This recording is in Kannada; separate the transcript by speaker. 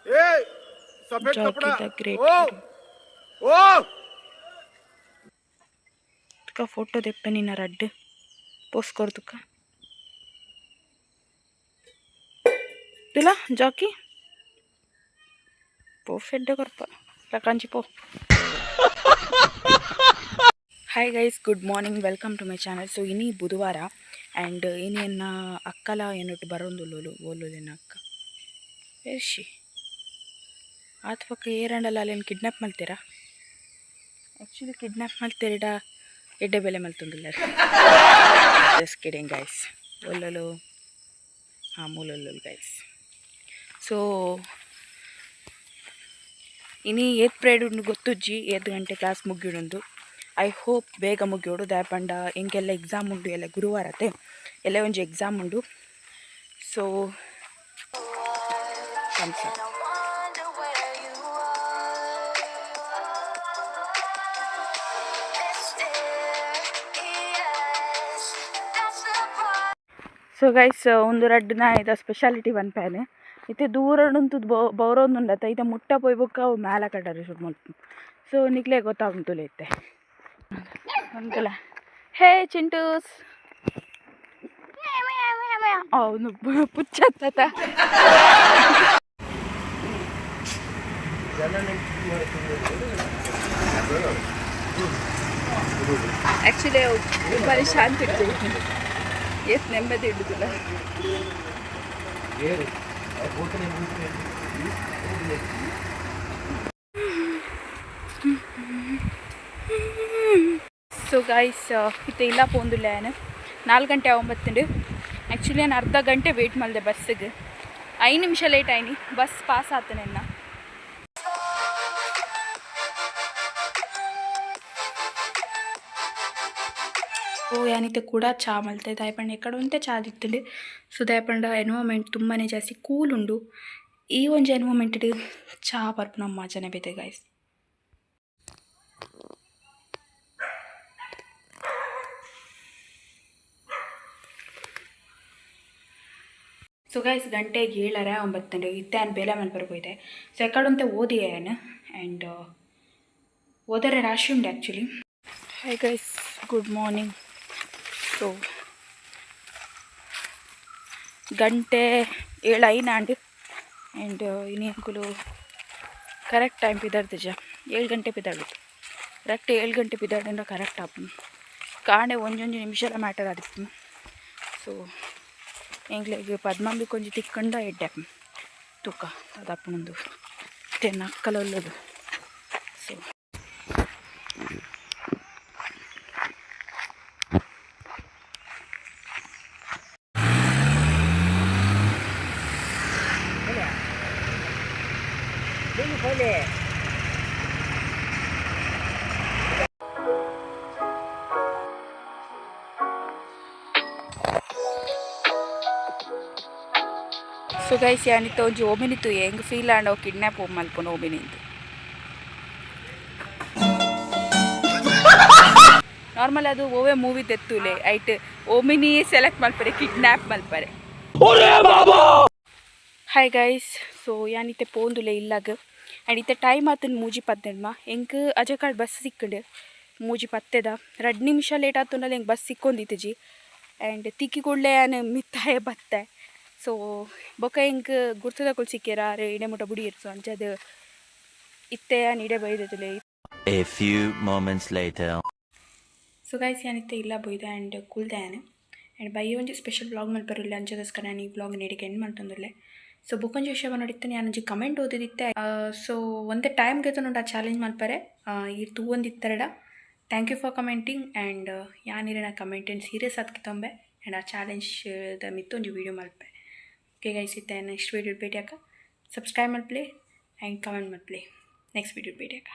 Speaker 1: जॉकी द ग्रेट हीरो तुका फोटो देप्पे निना रड्ड पोस्ट कर तुका तुला जॉकी पो फेड्ड करप रकांची पो hi guys good morning welcome to my channel so ಇನಿ ಬುಧವಾರ ಆ್ಯಂಡ್ ಇನಿಯನ್ನ ಅಕ್ಕಲ ಏನೊಟ್ಟು ಬರೋಂದುಲ್ಲೋಲು ಓಲೋಲಿನ ಅಕ್ಕ ಏರ್ಷಿ ಆತ ಪಕ್ಕ ಏರಂಡಲ್ಲ ಅಲ್ಲೇನು ಕಿಡ್ನಾಪ್ ಮಾಡ್ತೀರಾ ಆ್ಯಕ್ಚುಲಿ ಕಿಡ್ನಾಪ್ ಮಾಡ್ತೀರಿಡ ಎಡ್ಡೆ ಬೆಲೆ ಮಲ್ತೊಂದಿಲ್ಲ ಜಸ್ಟ್ ಕಿಡಿಂಗ್ ಗೈಸ್ ಒಲ್ಲೊಲು ಹಾಂ ಮೂಲೊಲ್ಲೊಲು ಗೈಸ್ ಸೊ ಇನಿ ಏತ್ ಪ್ರೇಡ್ ಉಂಡು ಗೊತ್ತುಜ್ಜಿ 7 ಗಂಟೆ ಕ್ಲಾಸ್ ಮುಗಿಡೊಂದು ಐ ಹೋಪ್ ಬೇಗ ಮುಗಿಯೋಡು ದಾಯಪಂಡ ಎಂಗೆಲ್ಲ ಎಕ್ಸಾಮ್ ಉಂಡು ಎಲ್ಲ ಗುರುವಾರತೆ ಎಲ್ಲ ಒಂಜಿ ಎಕ್ಸಾಮ್ ಉಂಡು ಸೊ ಸೊ ಗೈಸ್ ಒಂದು ರಡ್ಡನ ಇದ ಸ್ಪೆಷಾಲಿಟಿ ಪನ್ಪೇನೆ ಇತ್ತೆ ದೂರ ಉಂಟು ಬೌರೊಂದುಂಡತ ಇತ್ತೆ ಮುಟ್ಟ ಪೋಯ್ ಬೊಕ್ಕ ಅವು ಮ್ಯಾಲ ಕಟ್ಟರೆ ಶುರು ಮಲ್ತು ಸೊ ನಿಕ್ಲೆ ಗೊತ್ತಾಗುಂತುಲೆ ಇತ್ತೆ ಅಂಕಲ ಹೇ ಚಿಂಟೂಸ್ ಅವನು ಪುಚ್ಚತ್ತ ಆ್ಯಕ್ಚುಲಿ ತುಂಬ ಶಾಂತಿ ಇಡ್ತೀವಿ ಎಷ್ಟು ನೆಮ್ಮದಿ ಇಡುದಿಲ್ಲ ಸೊ ಗೈಸ್ ಇತ್ತೆ ಇಲ್ಲ ಪೋಂದುಲ್ಲ ನಾನು 4 ಗಂಟೆ 9 ಆ್ಯಕ್ಚುಲಿ ನಾನು ಅರ್ಧ ಗಂಟೆ ವೆಯ್ಟ್ ಮಾಡಿದೆ ಬಸ್ಸಿಗೆ 5 ನಿಮಿಷ ಲೇಟ್ ಆಯ್ನಿ ಬಸ್ ಪಾಸ್ ಆತ ನನ್ನ ಓ ಯಾನಿತ್ತೆ ಕೂಡ ಚಾ ಮಲ್ತೆ ದಾಯಪಂಡ ಎಕ್ಕಡೆ ಉಂಟೆ ಚಾ ದಿತ್ತಂಡು ಸೊ ದಾಯಪಂಡ ಎನ್ವೈರ್ಮೆಂಟ್ ತುಂಬಾ ಜಾಸ್ತಿ ಕೂಲ್ ಉಂಡು ಈ ಒಂಜಿ ಎನ್ವೈರ್ಮೆಂಟ್ ಚಾ ಬರ್ಪು ನಮ್ಮ ಮಜಾನೆ ಬೇತೆ ಗೈಸ್ ಸೊ ಗೈಸ್ ಗಂಟೆಗೆ 7:09 ಇತ್ತೆ ನಾನು ಬೇಲೆ ಮಲ್ಪರ್ ಹೋಯ್ದೆ ಸೊ ಎಕ್ಕಡುಂತೆ ಓದಿಯೇ ನಾನು ಆ್ಯಂಡ್ ಓದರೆ ರಾಶಿ ಉಂಡೆ actually high guys good morning so ಗಂಟೆ 7 ಆಂಡ್ ಆ್ಯಂಡ್ ಇನ್ನೇನು ಕರೆಕ್ಟ್ ಟೈಮ್ ಪಿದಾಡ್ದು 7 ಗಂಟೆ ಪಿದಾಡಿತು ಕರೆಕ್ಟ್ 7 ಗಂಟೆ ಪಿದಾಡಿಂದ ಕರೆಕ್ಟ್ ಆಪು ಕಾಣೆ ಒಂಜೊಂಜು ನಿಮಿಷದ ಮ್ಯಾಟರ್ ಆದಿತ್ತು ಸೊ ಎಂಗ್ಲೆಗ್ ಪದ್ಮಂಬಿ ಕೊಂಚ ತಿಕ್ಕಂಡ ಎಡ್ಡೆ ತೂಕ ಅದಪ್ಪನೊಂದು ತೆನ್ನ ಅಕ್ಕಲೊಲ್ಲದು ಸೊ ಸೊ ಗೈಸ್ ಯಾನಿತ್ತು ಒಂಜಿ ಓಮಿನಿತ್ತು ಹೆಂಗೆ ಫೀಲ್ ಆಂಡ್ ಅವು ಕಿಡ್ನ್ಯಾಪ್ ಹೋಗಿ ಮಲ್ಪೊನು ಓಮಿನಿಂದು ನಾರ್ಮಲ್ ಅದು ಓವೇ ಮೂವಿ ತೆತ್ತುಲೆ ಐಟ್ ಓಮಿನಿ ಸೆಲೆಕ್ಟ್ ಮಲ್ಪರೆ ಕಿಡ್ನ್ಯಾಪ್ ಮಲ್ಪರೆ ಹಾಯ್ ಗೈಸ್ ಸೊ ಯಾನಿತ್ತೆ ಪೋಂದುಲೆ ಇಲ್ಲಾಗ ಆ್ಯಂಡ್ ಇತ್ತೆ ಟೈಮ್ ಆತನ 3:18 ಹೆಂಗೆ ಅಜಕಾಡ್ ಬಸ್ ಸಿಕ್ಕಂಡು 3:10 2 ನಿಮಿಷ ಲೇಟ್ ಆತುಂಡಲ್ಲ ಹೆಂಗೆ ಬಸ್ ಸಿಕ್ಕೊಂದಿತ್ತು ಆ್ಯಂಡ್ ತಿಕ್ಕಿ ಕೂಡಲೇ ನಾನು ಮಿತ್ತಾಯ ಬತ್ತೆ ಸೊ ಬೊಕ್ಕ ಹಿಂಗೆ ಗುರ್ತದಕೊಳು ಸಿಕ್ಕ್ಯಾರ ಅರೆ ಇಡೆ ಮುಟ ಬುಡಿ ಇರ್ಸು ಅಂಚದು ಇತ್ತೆ ಇಡೆ ಬೈದಲೆ
Speaker 2: A few moments later.
Speaker 1: So guys ಏನಿತ್ತೆ ಇಲ್ಲ ಬೈದೆ ಆ್ಯಂಡ್ ಕುಲ್ದೆ ನಾನು ಆ್ಯಂಡ್ ಬೈ ಒಂಜಿ ಸ್ಪೆಷಲ್ ಬ್ಲಾಗ್ ಮಲ್ಪರಿಲ್ಲ ಅಂಚದಸ್ಕರ ನಾನು ಈ ಬ್ಲಾಗ್ ನೆಡಿಗೆ ಎಂಡ್ ಮಾಡ್ತಂದಿಲ್ಲ ಸೊ ಬುಕ್ಕೊಂಜಿ ವಿಷಯ ನೋಡಿತ್ತೆ ನಾನು ಒಂಜಿ ಕಮೆಂಟ್ ಓದಿದಿತ್ತೆ ಸೊ ಒಂದೇ ಟೈಮ್ಗೆ ನೋಡು ಆ ಚಾಲೆಂಜ್ ಮಲ್ಪರೆ ಈ ತೂವೊಂದಿತ್ತರಡ thank you for commenting and ಯಾನಿರ ಕಮೆಂಟೇನು ಸೀರಿಯಸ್ ಆತ್ಕೆ ತೊಂಬೆ ಆ್ಯಂಡ್ ಆ ಚಾಲೆಂಜ್ ಮಿತ್ತೊಂಜಿ ವೀಡಿಯೋ ಮಲ್ಪೆ ಓಕೆ ಗೈಸ್ ಇತ್ತೆ ನೆಕ್ಸ್ಟ್ ವೀಡಿಯೋ ಭೇಟಿಯಾಕ ಸಬ್ಸ್ಕ್ರೈಬ್ ಮಲ್ಪ್ಲೆ ಆ್ಯಂಡ್ ಕಮೆಂಟ್ ಮಲ್ಪ್ಲೆ ನೆಕ್ಸ್ಟ್ ವೀಡಿಯೋ ಭೇಟಿಯಾಕ